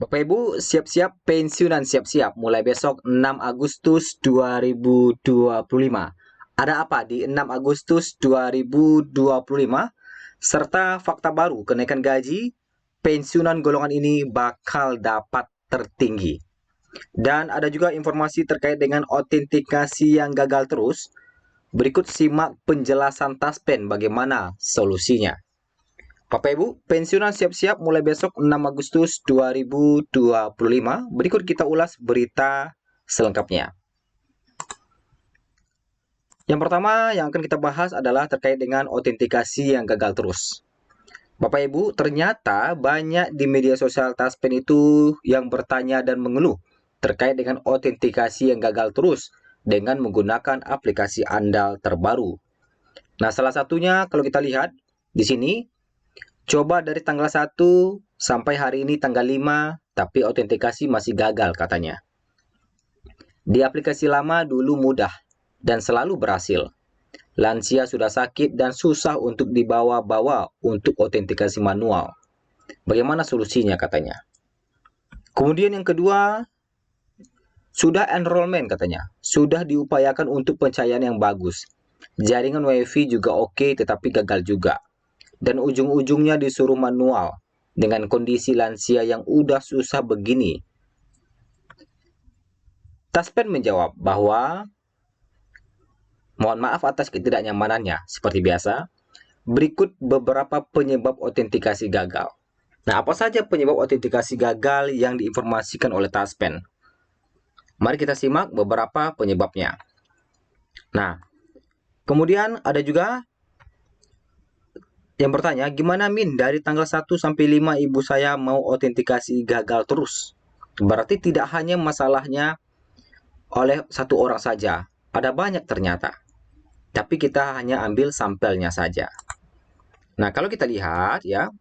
Bapak Ibu, siap-siap pensiunan siap-siap mulai besok 6 Agustus 2025. Ada apa di 6 Agustus 2025? Serta fakta baru kenaikan gaji, pensiunan golongan ini bakal dapat tertinggi. Dan ada juga informasi terkait dengan autentikasi yang gagal terus. Berikut simak penjelasan Taspen bagaimana solusinya. Bapak Ibu, pensiunan siap-siap mulai besok 6 Agustus 2025. Berikut kita ulas berita selengkapnya. Yang pertama yang akan kita bahas adalah terkait dengan autentikasi yang gagal terus. Bapak Ibu, ternyata banyak di media sosial Taspen itu yang bertanya dan mengeluh terkait dengan autentikasi yang gagal terus dengan menggunakan aplikasi andal terbaru. Nah, salah satunya kalau kita lihat di sini, coba dari tanggal 1 sampai hari ini tanggal 5, tapi autentikasi masih gagal katanya. Di aplikasi lama dulu mudah dan selalu berhasil. Lansia sudah sakit dan susah untuk dibawa-bawa untuk autentikasi manual. Bagaimana solusinya katanya? Kemudian yang kedua, sudah enrollment katanya. Sudah diupayakan untuk pencahayaan yang bagus. Jaringan WiFi juga oke, tetapi gagal juga. Dan ujung-ujungnya disuruh manual dengan kondisi lansia yang udah susah begini. Taspen menjawab bahwa mohon maaf atas ketidaknyamanannya. Seperti biasa, berikut beberapa penyebab autentikasi gagal. Nah, apa saja penyebab autentikasi gagal yang diinformasikan oleh Taspen? Mari kita simak beberapa penyebabnya. Nah, kemudian ada juga yang bertanya, gimana Min? Dari tanggal 1 sampai 5 ibu saya mau autentikasi gagal terus. Berarti tidak hanya masalahnya oleh satu orang saja. Ada banyak ternyata. Tapi kita hanya ambil sampelnya saja. Nah, kalau kita lihat ya,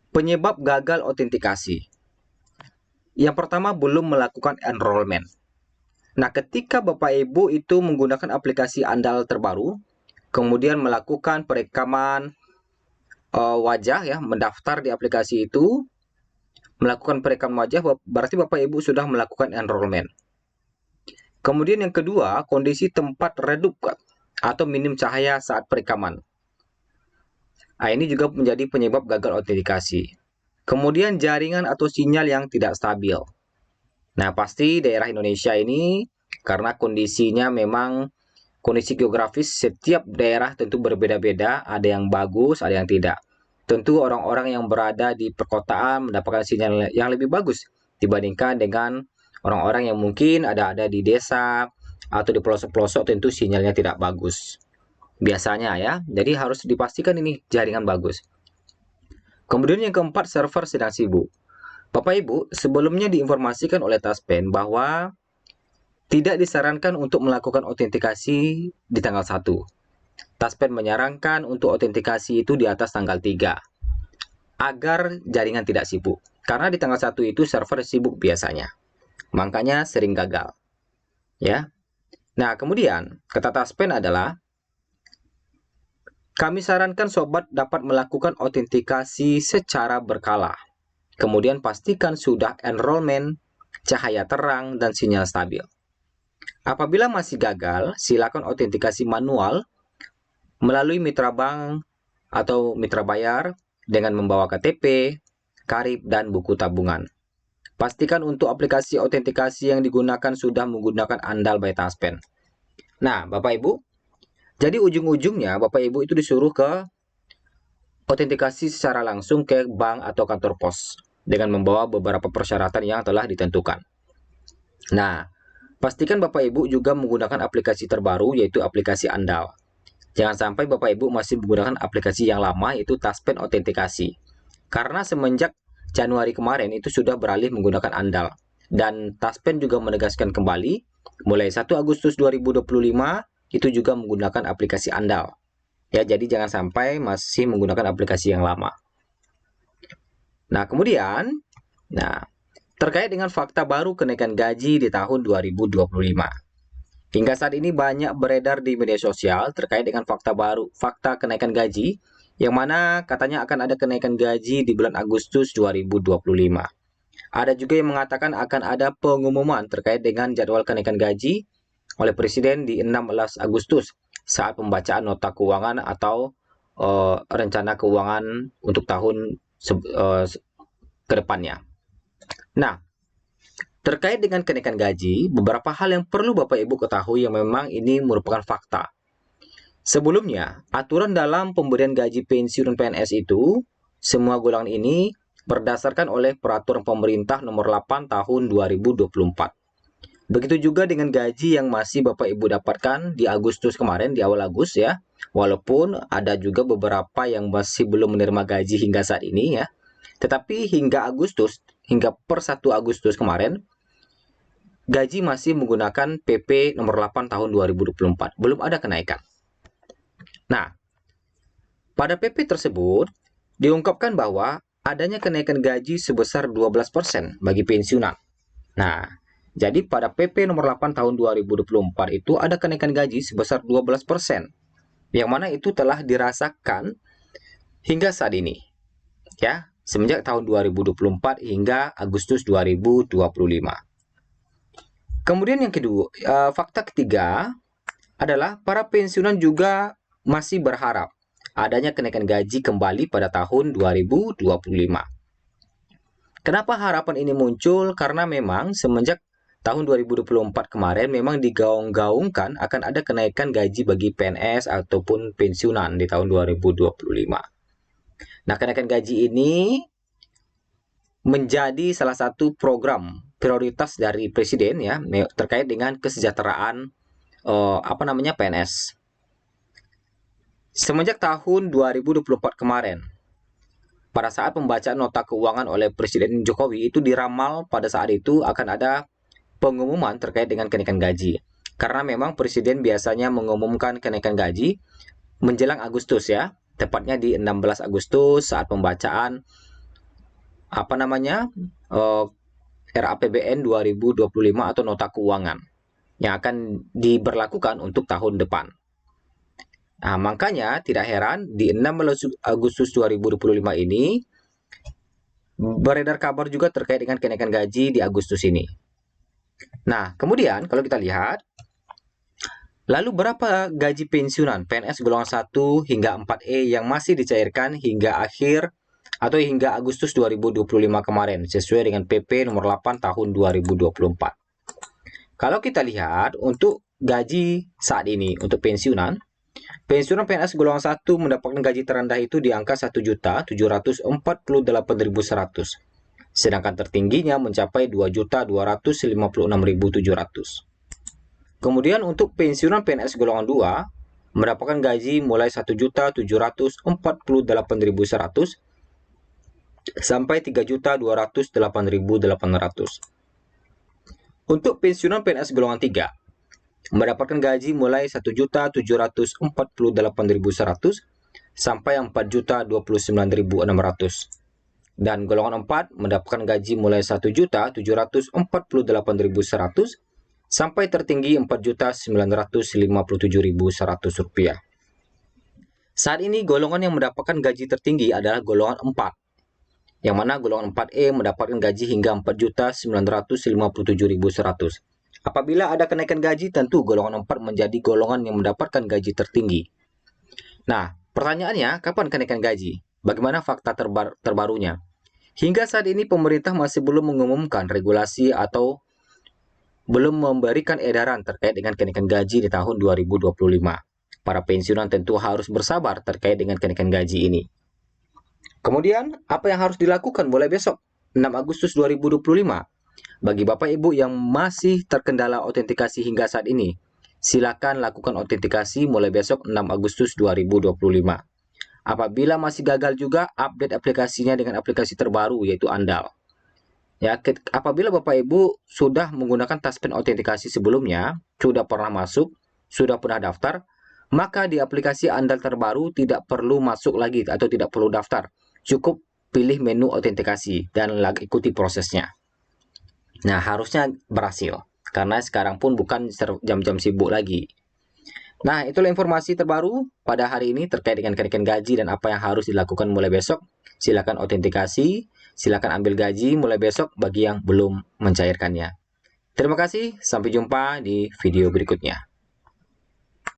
penyebab gagal autentikasi. Yang pertama, belum melakukan enrollment. Nah, ketika Bapak Ibu itu menggunakan aplikasi andal terbaru, kemudian melakukan perekaman wajah ya, mendaftar di aplikasi itu, melakukan perekaman wajah, berarti Bapak Ibu sudah melakukan enrollment. Kemudian yang kedua, kondisi tempat redup atau minim cahaya saat perekaman. Nah, ini juga menjadi penyebab gagal autentikasi. Kemudian jaringan atau sinyal yang tidak stabil. Nah, pasti daerah Indonesia ini karena kondisinya memang kondisi geografis setiap daerah tentu berbeda-beda, ada yang bagus, ada yang tidak. Tentu orang-orang yang berada di perkotaan mendapatkan sinyal yang lebih bagus dibandingkan dengan orang-orang yang mungkin ada di desa atau di pelosok-pelosok, tentu sinyalnya tidak bagus. Biasanya ya, jadi harus dipastikan ini jaringan bagus. Kemudian yang keempat, server sedang sibuk. Bapak Ibu, sebelumnya diinformasikan oleh Taspen bahwa tidak disarankan untuk melakukan autentikasi di tanggal 1. Taspen menyarankan untuk autentikasi itu di atas tanggal 3 agar jaringan tidak sibuk. Karena di tanggal 1 itu server sibuk biasanya. Makanya sering gagal. Ya. Nah, kemudian kata Taspen adalah kami sarankan sobat dapat melakukan autentikasi secara berkala. Kemudian pastikan sudah enrollment, cahaya terang, dan sinyal stabil. Apabila masih gagal, silakan autentikasi manual melalui mitra bank atau mitra bayar dengan membawa KTP, KRIP, dan buku tabungan. Pastikan untuk aplikasi autentikasi yang digunakan sudah menggunakan andal by Taspen. Nah, Bapak Ibu, jadi ujung-ujungnya Bapak Ibu itu disuruh ke autentikasi secara langsung ke bank atau kantor pos dengan membawa beberapa persyaratan yang telah ditentukan. Nah, pastikan Bapak Ibu juga menggunakan aplikasi terbaru yaitu aplikasi andal. Jangan sampai Bapak Ibu masih menggunakan aplikasi yang lama yaitu Taspen autentikasi. Karena semenjak Januari kemarin itu sudah beralih menggunakan andal. Dan Taspen juga menegaskan kembali mulai 1 Agustus 2025 itu juga menggunakan aplikasi andal. Ya, jadi jangan sampai masih menggunakan aplikasi yang lama. Nah, kemudian, terkait dengan fakta baru kenaikan gaji di tahun 2025. Hingga saat ini banyak beredar di media sosial terkait dengan fakta kenaikan gaji yang mana katanya akan ada kenaikan gaji di bulan Agustus 2025. Ada juga yang mengatakan akan ada pengumuman terkait dengan jadwal kenaikan gaji oleh Presiden di 16 Agustus saat pembacaan nota keuangan atau rencana keuangan untuk tahun ke depannya. Nah, terkait dengan kenaikan gaji, beberapa hal yang perlu Bapak Ibu ketahui yang memang ini merupakan fakta. Sebelumnya, aturan dalam pemberian gaji pensiun PNS itu, semua golongan ini berdasarkan oleh Peraturan Pemerintah Nomor 8 Tahun 2024. Begitu juga dengan gaji yang masih Bapak Ibu dapatkan di Agustus kemarin, di awal Agustus ya. Walaupun ada juga beberapa yang masih belum menerima gaji hingga saat ini ya. Tetapi hingga Agustus, hingga per 1 Agustus kemarin, gaji masih menggunakan PP Nomor 8 Tahun 2024. Belum ada kenaikan. Nah, pada PP tersebut diungkapkan bahwa adanya kenaikan gaji sebesar 12% bagi pensiunan. Nah, jadi pada PP nomor 8 tahun 2024 itu ada kenaikan gaji sebesar 12%, yang mana itu telah dirasakan hingga saat ini. Ya, semenjak tahun 2024 hingga Agustus 2025. Kemudian yang kedua, fakta ketiga adalah para pensiunan juga masih berharap adanya kenaikan gaji kembali pada tahun 2025. Kenapa harapan ini muncul? Karena memang semenjak tahun 2024 kemarin memang digaung-gaungkan akan ada kenaikan gaji bagi PNS ataupun pensiunan di tahun 2025. Nah, kenaikan gaji ini menjadi salah satu program prioritas dari Presiden ya terkait dengan kesejahteraan PNS. Semenjak tahun 2024 kemarin, pada saat pembacaan nota keuangan oleh Presiden Jokowi itu diramal pada saat itu akan ada pengumuman terkait dengan kenaikan gaji. Karena memang Presiden biasanya mengumumkan kenaikan gaji menjelang Agustus ya, tepatnya di 16 Agustus saat pembacaan RAPBN 2025 atau nota keuangan yang akan diberlakukan untuk tahun depan. Nah, makanya tidak heran di 16 Agustus 2025 ini beredar kabar juga terkait dengan kenaikan gaji di Agustus ini. Nah, kemudian kalau kita lihat, lalu berapa gaji pensiunan PNS golongan 1 hingga 4E yang masih dicairkan hingga akhir atau hingga Agustus 2025 kemarin sesuai dengan PP nomor 8 tahun 2024. Kalau kita lihat untuk gaji saat ini untuk pensiunan PNS golongan 1 mendapatkan gaji terendah itu di angka 1.748.100, sedangkan tertingginya mencapai 2.256.700. Kemudian untuk pensiunan PNS golongan 2 mendapatkan gaji mulai 1.748.100 sampai 3.208.800. Untuk pensiunan PNS golongan 3 mendapatkan gaji mulai 1.748.100 sampai 4.029.600. Dan golongan 4 mendapatkan gaji mulai 1.748.100 sampai tertinggi 4.957.100 rupiah. Saat ini golongan yang mendapatkan gaji tertinggi adalah golongan 4, yang mana golongan 4E mendapatkan gaji hingga 4.957.100. Apabila ada kenaikan gaji, tentu golongan 4 menjadi golongan yang mendapatkan gaji tertinggi. Nah, pertanyaannya, kapan kenaikan gaji? Bagaimana fakta terbarunya? Hingga saat ini pemerintah masih belum mengumumkan regulasi atau belum memberikan edaran terkait dengan kenaikan gaji di tahun 2025. Para pensiunan tentu harus bersabar terkait dengan kenaikan gaji ini. Kemudian, apa yang harus dilakukan mulai besok, 6 Agustus 2025? Bagi Bapak Ibu yang masih terkendala autentikasi hingga saat ini, silakan lakukan autentikasi mulai besok 6 Agustus 2025. Apabila masih gagal juga, update aplikasinya dengan aplikasi terbaru yaitu Andal. Ya, apabila Bapak Ibu sudah menggunakan touchpad autentikasi sebelumnya, sudah pernah masuk, sudah pernah daftar, maka di aplikasi Andal terbaru tidak perlu masuk lagi atau tidak perlu daftar. Cukup pilih menu autentikasi dan ikuti prosesnya. Nah, harusnya berhasil karena sekarang pun bukan jam-jam sibuk lagi. Nah, itulah informasi terbaru pada hari ini terkait dengan kenaikan gaji dan apa yang harus dilakukan mulai besok. Silakan autentikasi, silakan ambil gaji mulai besok bagi yang belum mencairkannya. Terima kasih, sampai jumpa di video berikutnya.